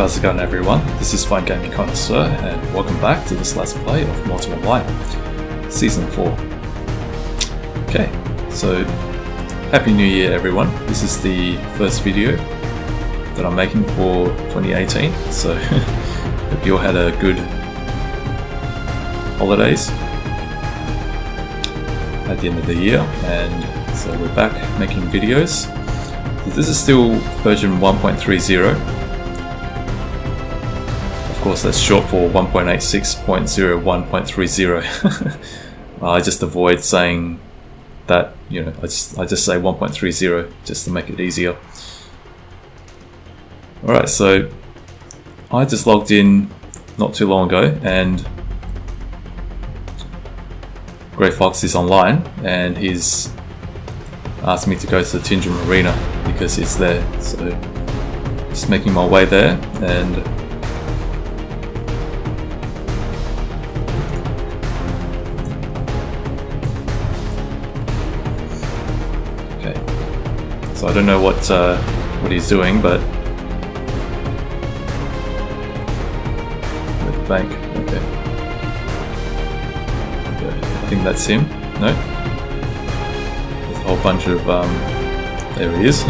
How's it going, everyone? This is Fine Gaming Connoisseur, and welcome back to this Let's Play of Mortal Light, Season 4. Okay, so Happy New Year, everyone. This is the first video that I'm making for 2018, so hope you all had a good holidays at the end of the year, and so we're back making videos. This is still version 1.30. Of course, that's short for 1.86.01.30. I just avoid saying that, you know, I just say 1.30 just to make it easier. Alright, so I just logged in not too long ago, and Grey Fox is online, and he's asked me to go to the Tindrum Arena because it's there. So just making my way there, and so I don't know what he's doing, but with the bank, okay. I think that's him. No, there's a whole bunch of there he is.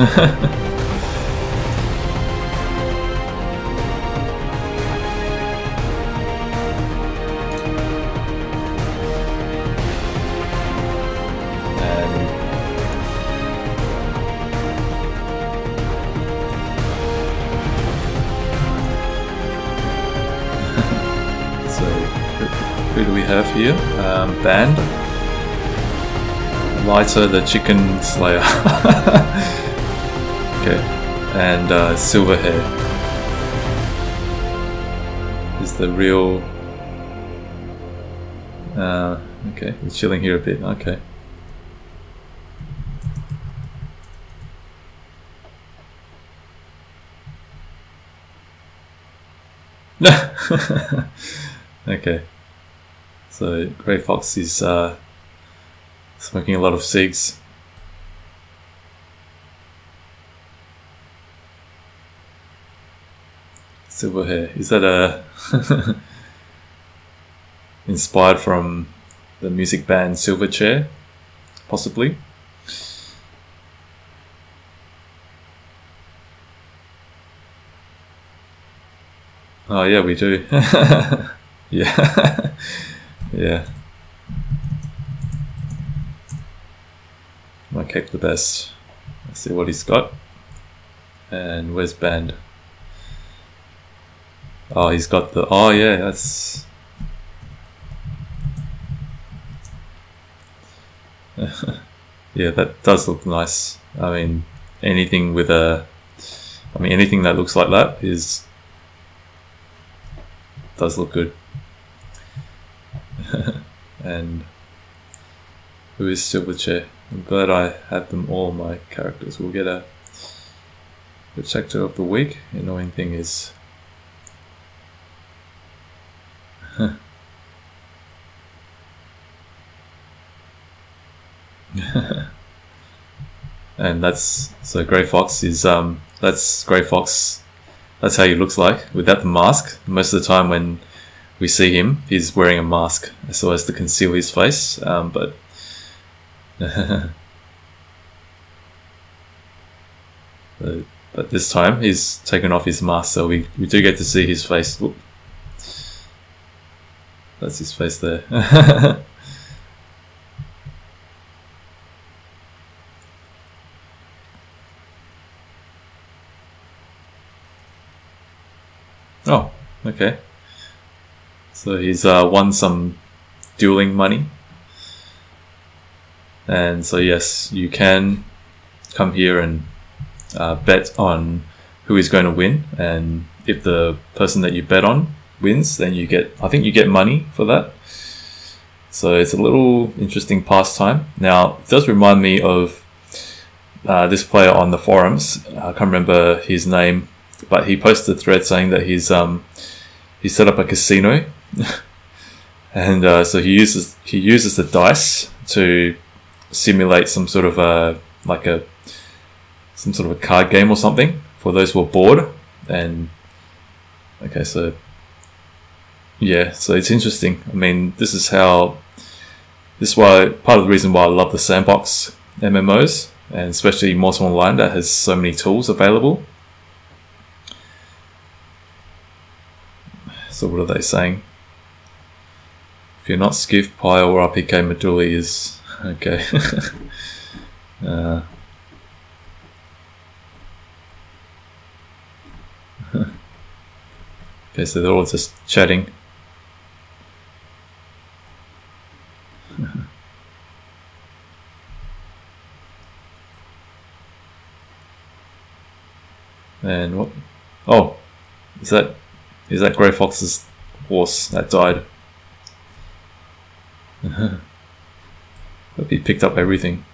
Who do we have here? Band, Lighter, the Chicken Slayer. Okay, and Silverhair is the real. Okay, we're chilling here a bit. Okay. Okay. So Grey Fox is smoking a lot of cigs. Silverhair, is that a inspired from the music band Silverchair, possibly? Oh yeah, we do. Yeah. Yeah. My cake the best. Let's see what he's got. And where's Band? Oh, he's got the. Oh, yeah, that's. Yeah, that does look nice. I mean, anything with a. I mean, anything that looks like that is. Does look good. And who is Silverchair? I'm glad I have them all, my characters. We'll get a Protector of the Week. The annoying thing is and that's so Grey Fox is that's Grey Fox, that's how he looks like without the mask. Most of the time when we see him, he's wearing a mask so as to conceal his face, but but this time he's taken off his mask, so we do get to see his face. Whoop. That's his face there. Oh, okay. So he's won some dueling money, and so yes, you can come here and bet on who is going to win, and if the person that you bet on wins, then you get, I think you get money for that. So it's a little interesting pastime. Now, it does remind me of this player on the forums. I can't remember his name, but he posted a thread saying that he's he set up a casino. And so he uses the dice to simulate some sort of some sort of a card game or something for those who are bored, and Okay, so yeah, so it's interesting. I mean, this is why part of the reason why I love the sandbox MMOs, and especially Mortal Online that has so many tools available. So what are they saying? If you're not Skiff, Pi, or RPK, Meduli is okay. Okay, so they're all just chatting. And what? Oh, is that Grey Fox's horse that died? Hope he picked up everything.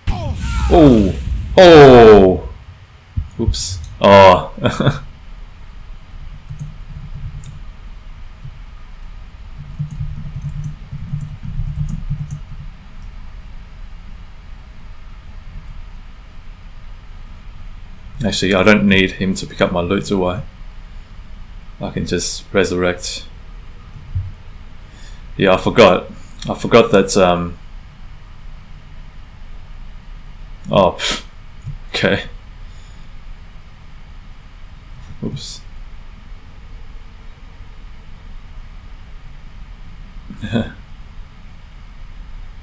Oh, oh, oops. Oh. Actually, I don't need him to pick up my loot, do I? I can just resurrect. Yeah, I forgot that, oh, okay. Oops.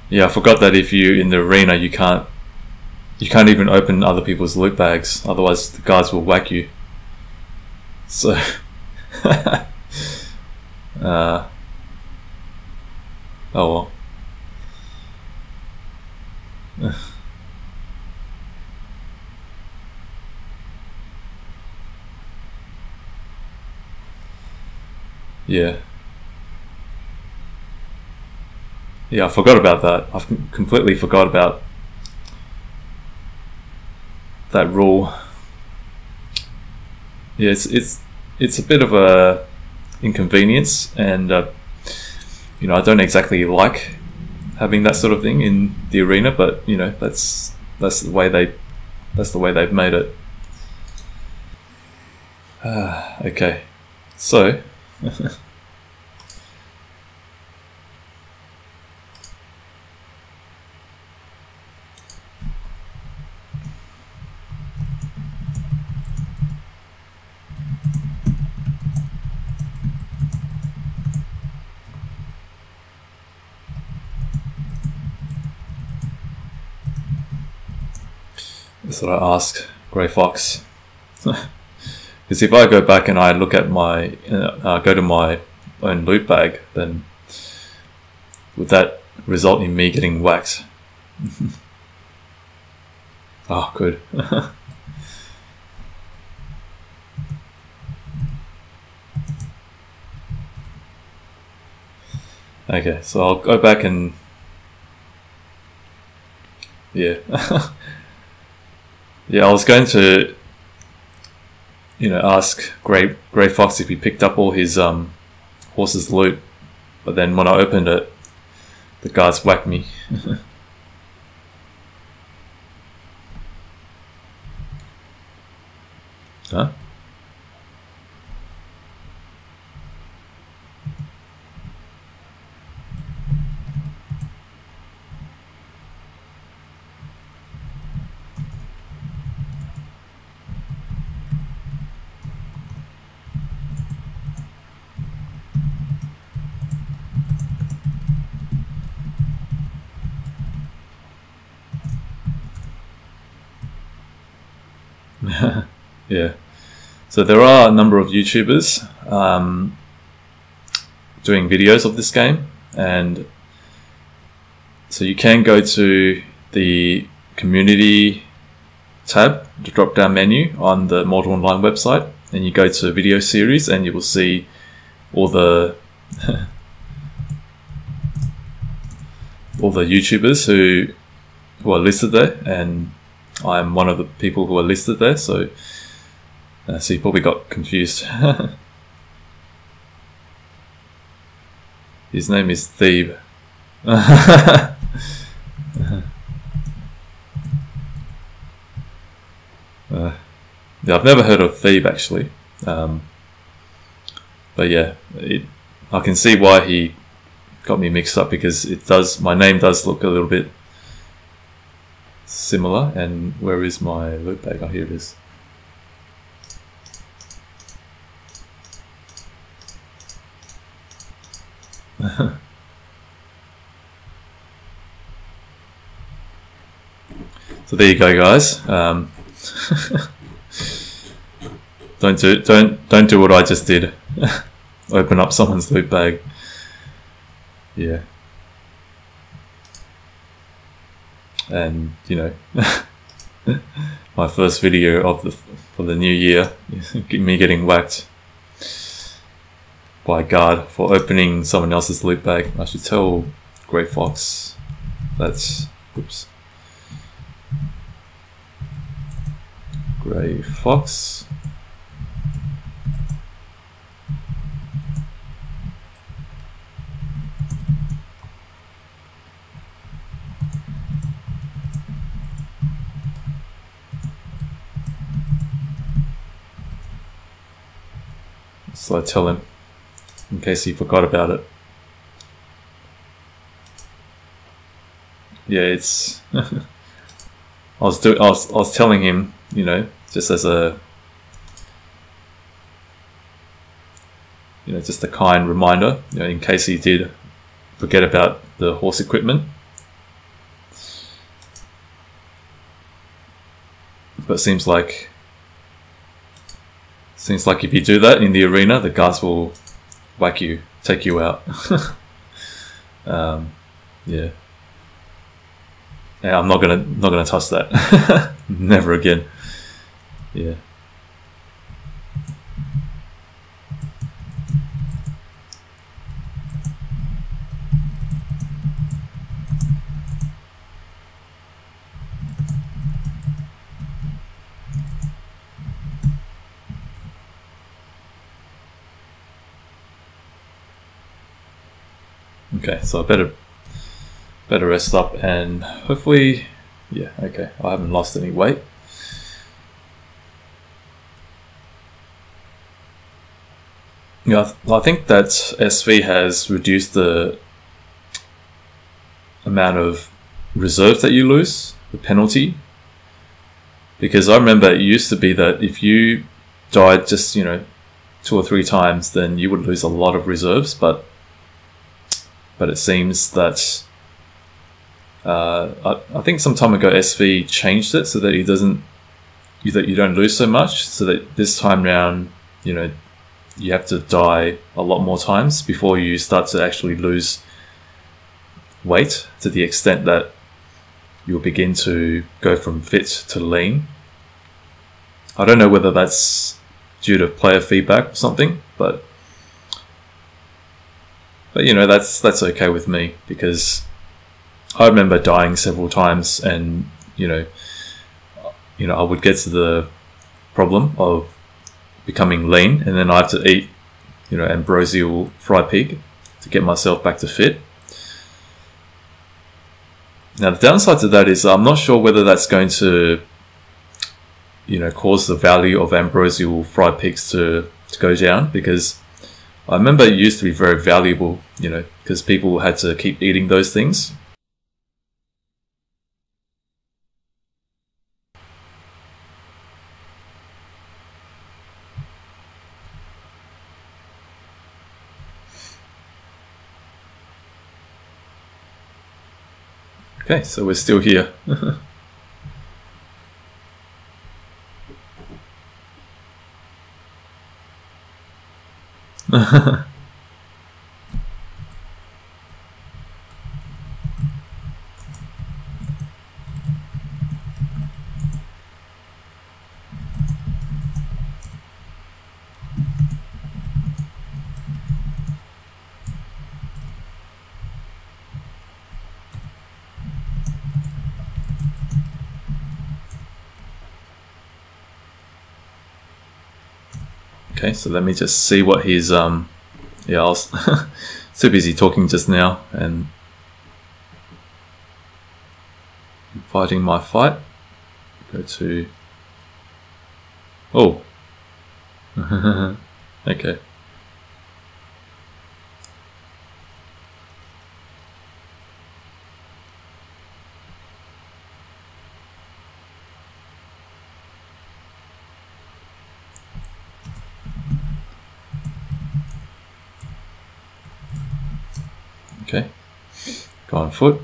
Yeah, I forgot that if you're in the arena, you can't even open other people's loot bags, otherwise the guards will whack you. So, oh well. Yeah. Yeah, I forgot about that. I've completely forgot about that rule. Yeah, it's a bit of a inconvenience, and you know, I don't exactly like having that sort of thing in the arena, but you know, that's the way they've made it. Okay, so that's what I ask Grey Fox. Because if I go back and I look at my, go to my own loot bag, then would that result in me getting whacked? Oh, good. Okay, so I'll go back and yeah. Yeah, I was going to, you know, ask Grey Fox if he picked up all his horse's loot, but then when I opened it, the guards whacked me. Huh? Yeah. So there are a number of YouTubers doing videos of this game, and so you can go to the community tab, the drop down menu on the Mortal Online website, and you go to video series and you will see all the all the YouTubers who are listed there, and I'm one of the people who are listed there, so so you probably got confused. His name is Thieves. Yeah, I've never heard of Thieves actually. But yeah, I can see why he got me mixed up, because my name does look a little bit similar. And where is my loot bag? Oh, here it is. So there you go, guys. Don't do what I just did. Open up someone's loot bag. Yeah. And you know, my first video for the new year, me getting whacked by a guard for opening someone else's loot bag. I should tell Grey Fox that's, oops, Grey Fox. So I tell him, in case he forgot about it. Yeah, it's. I was telling him, you know, just as a, you know, just a kind reminder, you know, in case he did forget about the horse equipment. But seems like if you do that in the arena, the guards will whack you, take you out. Yeah. Yeah, I'm not gonna touch that. Never again. Yeah. Okay, so I better rest up, and hopefully, yeah, okay, I haven't lost any weight. Yeah, I think that SV has reduced the amount of reserves that you lose, the penalty. Because I remember it used to be that if you died just, you know, 2 or 3 times, then you would lose a lot of reserves, but it seems that I think some time ago SV changed it so that you don't lose so much, so that this time round, you know, you have to die a lot more times before you start to actually lose weight to the extent that you'll begin to go from fit to lean. I don't know whether that's due to player feedback or something, but you know, that's okay with me, because I remember dying several times, and you know I would get to the problem of becoming lean, and then I have to eat, you know, ambrosial fried pig to get myself back to fit. Now the downside to that is I'm not sure whether that's going to, you know, cause the value of ambrosial fried pigs to go down, because I remember it used to be very valuable, you know, because people had to keep eating those things. Okay, so we're still here. Okay, so let me just see what he's yeah, I was too busy talking just now and fighting my fight. Go to, oh, Okay. Okay. Go on foot.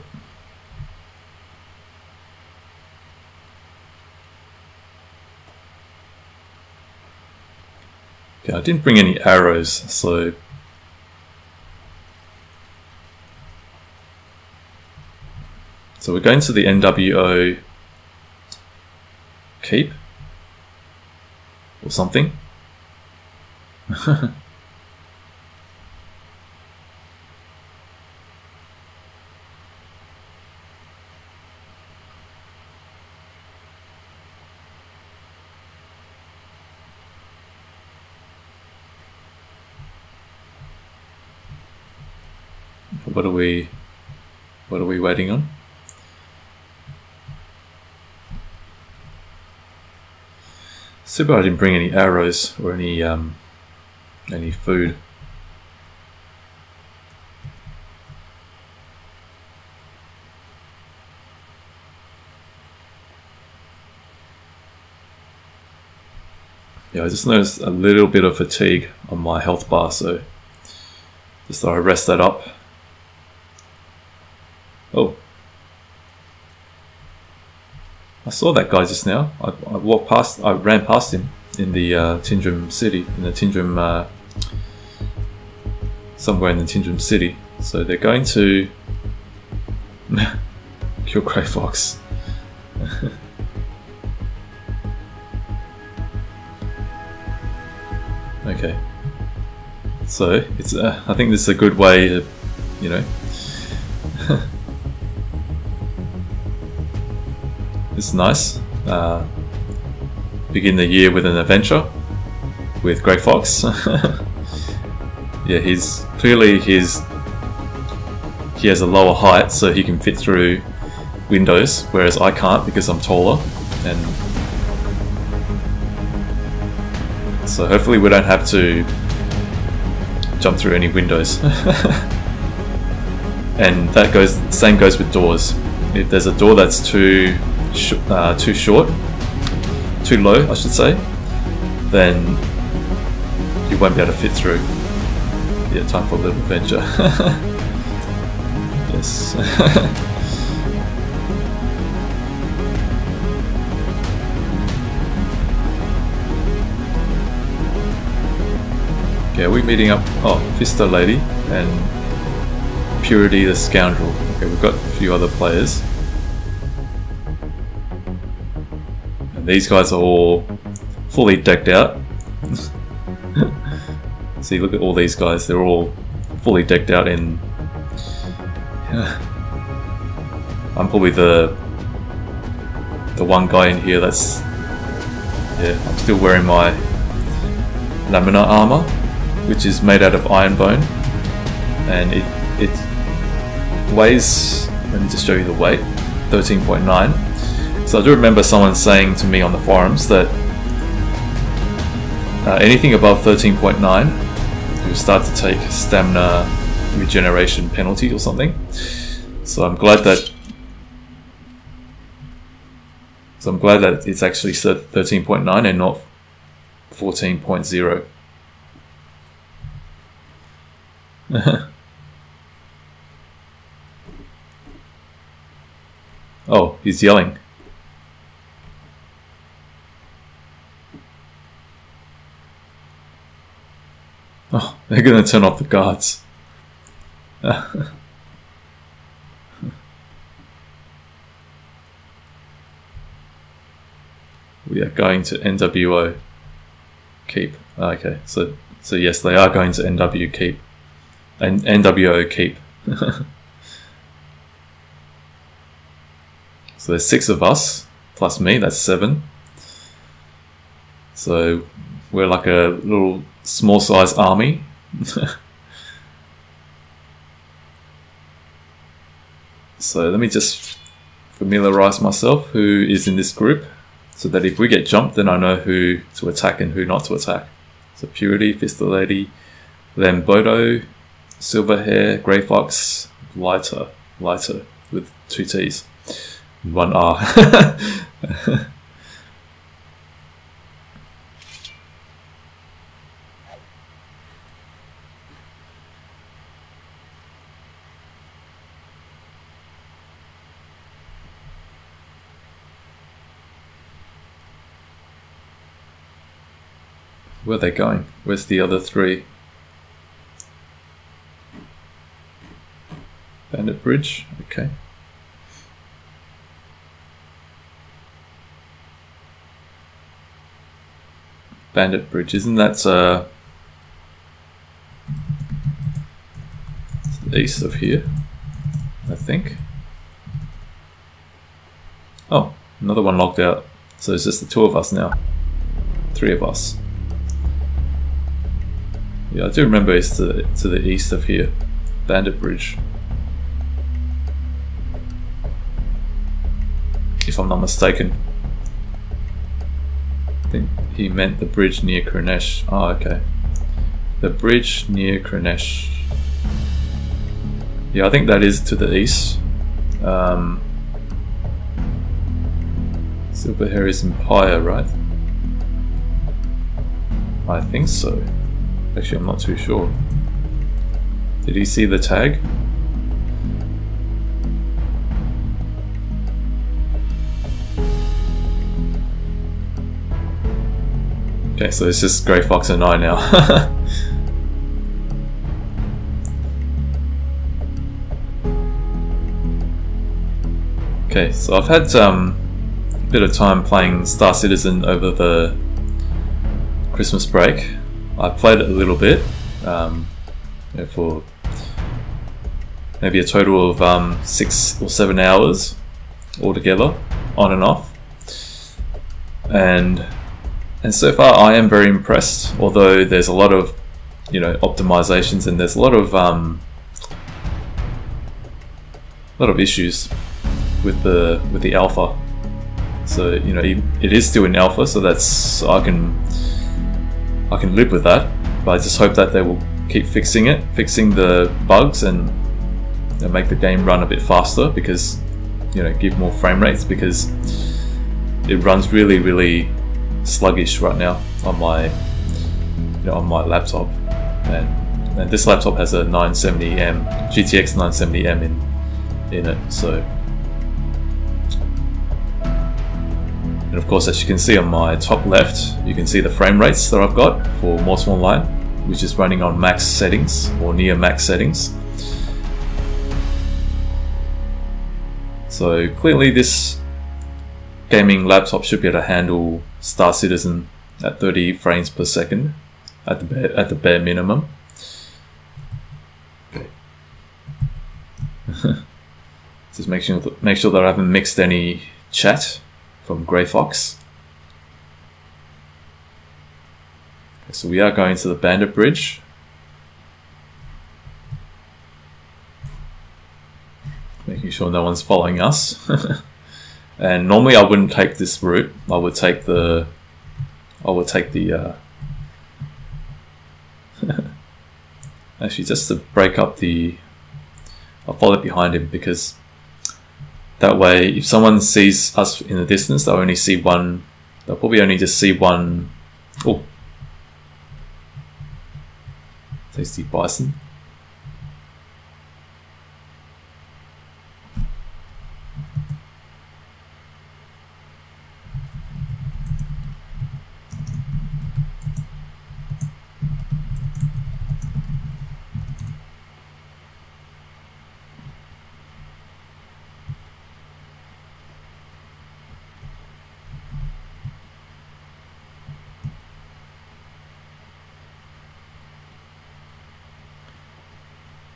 Okay, I didn't bring any arrows, so we're going to the NWO keep or something. What are we waiting on? Super, I didn't bring any arrows or any food. Yeah, I just noticed a little bit of fatigue on my health bar, so just thought I'd rest that up. Oh, I saw that guy just now. I ran past him in the Tindrum city, in the Tindrum, somewhere in the Tindrum city. So they're going to kill Grey Fox. Okay. So it's I think this is a good way to, you know. It's nice. Begin the year with an adventure with Grey Fox. Yeah, he has a lower height, so he can fit through windows, whereas I can't because I'm taller. And so hopefully we don't have to jump through any windows. And that same goes with doors. If there's a door that's too short, too low I should say, then you won't be able to fit through. Yeah, time for a little adventure. Yes. Okay, are we meeting up? Oh, Fisto Lady and Purity the Scoundrel. Okay, we've got a few other players. These guys are all fully decked out. See, look at all these guys. They're all fully decked out in... I'm probably the one guy in here that's... Yeah, I'm still wearing my Lamina armor, which is made out of iron bone. And it weighs... Let me just show you the weight. 13.9. So I do remember someone saying to me on the forums that anything above 13.9, you start to take stamina regeneration penalty or something. So I'm glad that it's actually 13.9 and not 14.0. Oh, he's yelling. Oh, they're gonna turn off the guards. We are going to NWO keep. Okay, so yes, they are going to NW keep and NWO keep. So there's 6 of us plus me. That's 7. So we're like a little small size army. So let me just familiarize myself who is in this group, so that if we get jumped, then I know who to attack and who not to attack. So Purity, Fist Lady, Lamboto, Silverhair, Grey Fox, Lighter with 2 T's, 1 R. Where are they going? Where's the other 3? Bandit Bridge, okay. Bandit Bridge, isn't that east of here, I think. Oh, another one locked out. So it's just the 2 of us now. 3 of us. Yeah, I do remember it's to the east of here. Bandit Bridge. If I'm not mistaken. I think he meant the bridge near Kranesh. Oh, okay. The bridge near Kranesh. Yeah, I think that is to the east. Silverhair is Empire, right? I think so. Actually, I'm not too sure. Did he see the tag? Okay, so it's just Grey Fox and I now. Okay, so I've had a bit of time playing Star Citizen over the Christmas break. I played it a little bit for maybe a total of 6 or 7 hours altogether, on and off. And so far I am very impressed, although there's a lot of, you know, optimizations, and there's a lot of issues with the alpha. So, you know, it is still in alpha, so that's I can live with that. But I just hope that they will keep fixing the bugs, and make the game run a bit faster, because, you know, give more frame rates, because it runs really sluggish right now on my, you know, on my laptop, and this laptop has a 970M GTX 970M in it. So, and of course, as you can see on my top left, you can see the frame rates that I've got for Mortal Online, which is running on max settings or near max settings. So clearly this gaming laptop should be able to handle Star Citizen at 30 frames per second at the bare minimum. Okay. Just make sure that I haven't mixed any chat from Grey Fox. Okay, so we are going to the Bandit Bridge. Making sure no one's following us. And normally I wouldn't take this route. I would take the actually, just to break up I'll follow behind him, because that way if someone sees us in the distance, they'll probably only just see one. Oh, tasty bison.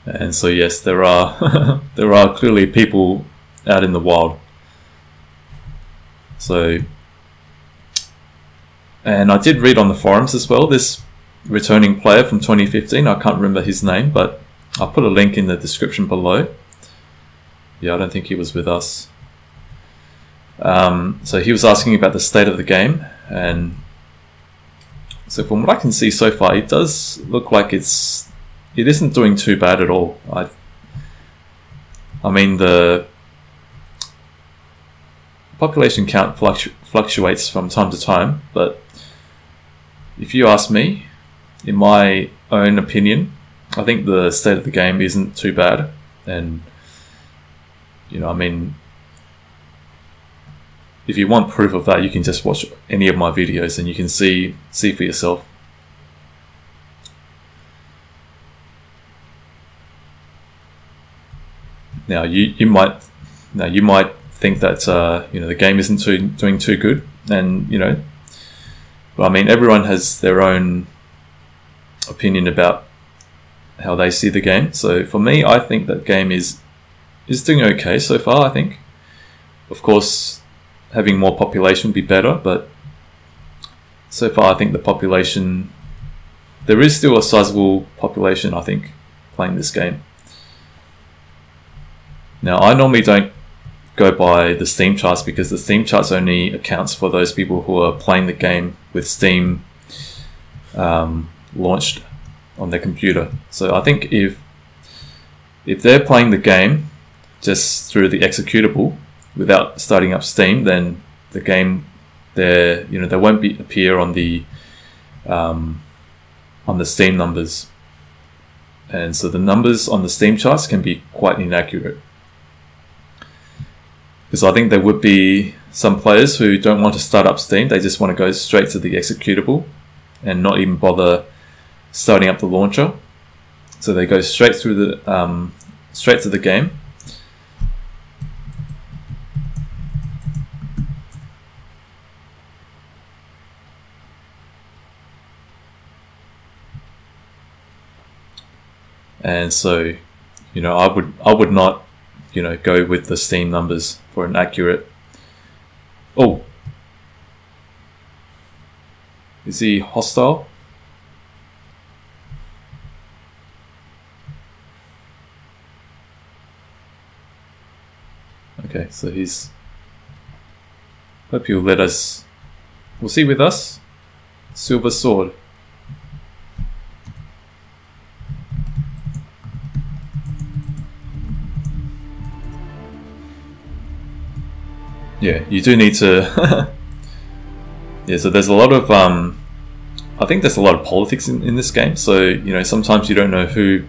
And so yes, there are there are clearly people out in the wild. So, and I did read on the forums as well, this returning player from 2015, I can't remember his name, but I'll put a link in the description below. Yeah, I don't think he was with us. So he was asking about the state of the game, and So from what I can see so far, it does look like it isn't doing too bad at all. I mean, the population count fluctuates from time to time, but if you ask me, in my own opinion, I think the state of the game isn't too bad. And you know, I mean, if you want proof of that, you can just watch any of my videos and you can see for yourself. Now you might think that you know, the game isn't doing too good, and you know, but I mean, everyone has their own opinion about how they see the game. So for me, I think that game is doing okay so far. I think, of course, having more population would be better, but so far I think the population, there is still a sizable population, I think, playing this game. Now, I normally don't go by the Steam charts because the Steam charts only accounts for those people who are playing the game with Steam launched on their computer. So I think if they're playing the game just through the executable without starting up Steam, then the game there, you know, they won't appear on the Steam numbers, and so the numbers on the Steam charts can be quite inaccurate. Because I think there would be some players who don't want to start up Steam; they just want to go straight to the executable and not even bother starting up the launcher. So they go straight through the straight to the game. And so, you know, I would not, you know, go with the Steam numbers for an accurate. Oh, is he hostile? Okay, so he's. Hope he'll let us. Was he with us? Silver Sword. Yeah, you do need to. Yeah, so there's a lot of I think there's a lot of politics in this game. So, you know, sometimes you don't know who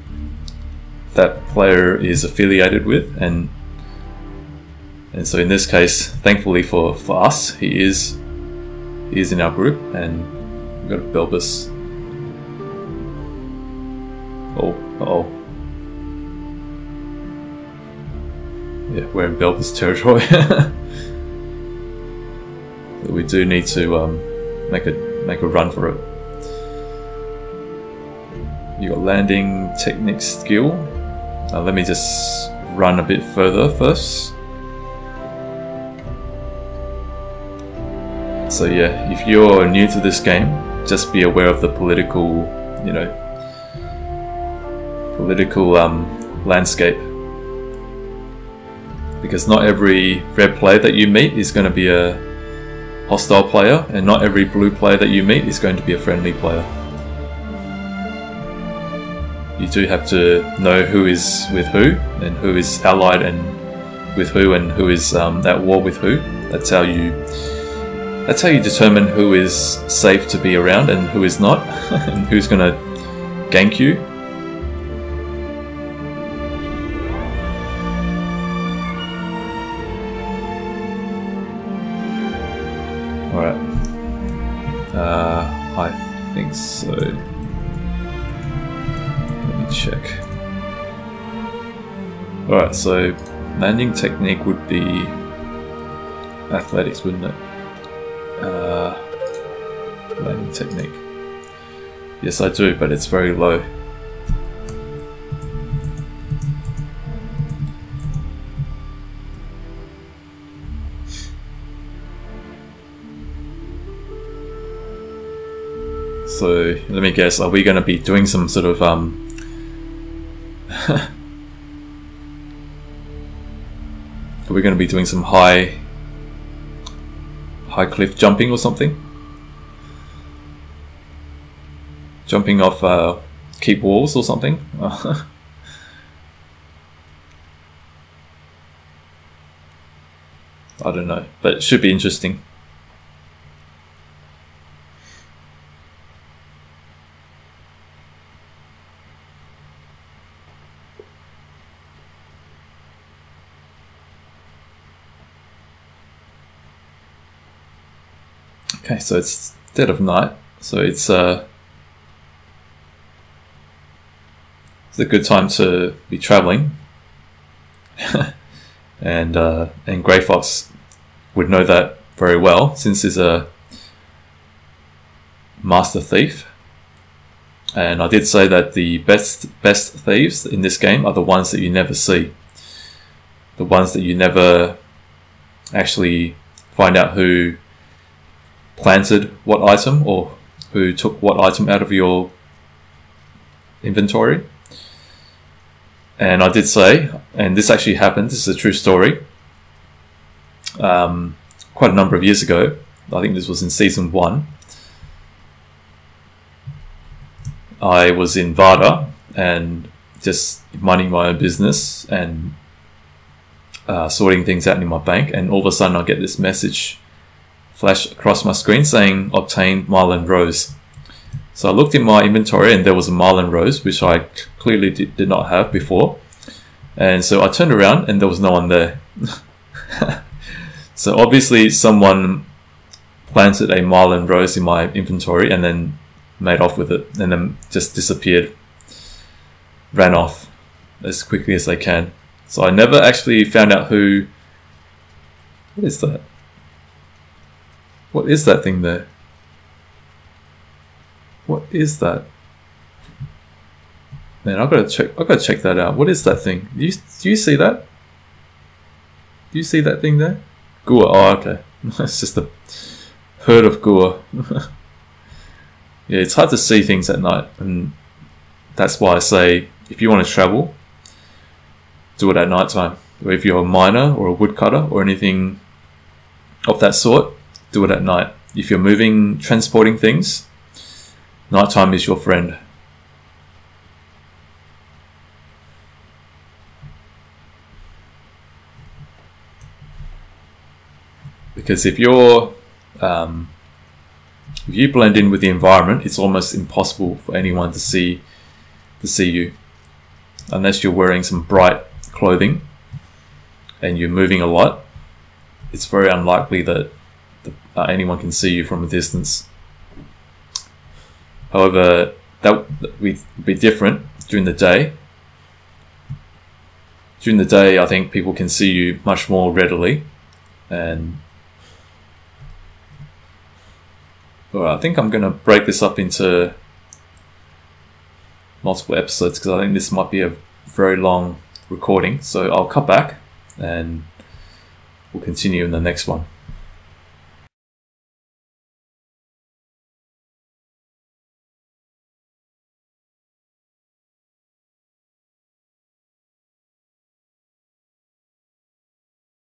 that player is affiliated with, and so in this case, thankfully for us, he is in our group, and we've got Belbus. Oh. Yeah, we're in Belbus territory. We do need to make a run for it. You got landing technique skill. Let me just run a bit further first. So yeah, if you're new to this game, just be aware of the political, you know, landscape. Because not every red player that you meet is going to be a hostile player, and not every blue player that you meet is going to be a friendly player. You do have to know who is with who, and who is allied and with who, and who is at war with who. That's how you determine who is safe to be around and who is not, and who's going to gank you. Alright, I think so. Let me check. Alright, so landing technique would be athletics, wouldn't it? Landing technique. Yes, I do, but it's very low. So let me guess, are we going to be doing some sort of are we going to be doing some high cliff jumping or something? jumping off keep walls or something. I don't know, but it should be interesting. Okay, so it's dead of night, so it's a good time to be traveling, and Grey Fox would know that very well, since he's a master thief. And I did say that the best thieves in this game are the ones that you never see, the ones that you never actually find out who planted what item or who took what item out of your inventory. And I did say, and this actually happened, this is a true story, quite a number of years ago. I think this was in season 1. I was in Vada and just minding my own business and sorting things out in my bank, and all of a sudden I get this message flash across my screen saying obtained Marlin Rose. So I looked in my inventory and there was a Marlin Rose, which I clearly did not have before. And so I turned around and there was no one there. So obviously someone planted a Marlin Rose in my inventory and then made off with it, and then just disappeared, ran off as quickly as they can. So I never actually found out who... What is that? What is that thing there? What is that? Man, I've got to check that out. What is that thing? Do you see that? Do you see that thing there? Gua. Oh, okay. It's just a herd of gua. Yeah, it's hard to see things at night, and that's why I say if you want to travel, do it at night time. Or if you're a miner or a woodcutter or anything of that sort, do it at night. If you're moving, transporting things, nighttime is your friend. Because if you blend in with the environment, it's almost impossible for anyone to see you, unless you're wearing some bright clothing and you're moving a lot. It's very unlikely that anyone can see you from a distance. However, that would be different during the day. During the day, I think people can see you much more readily, and well, I think I'm going to break this up into multiple episodes because I think this might be a very long recording. So I'll cut back and we'll continue in the next one.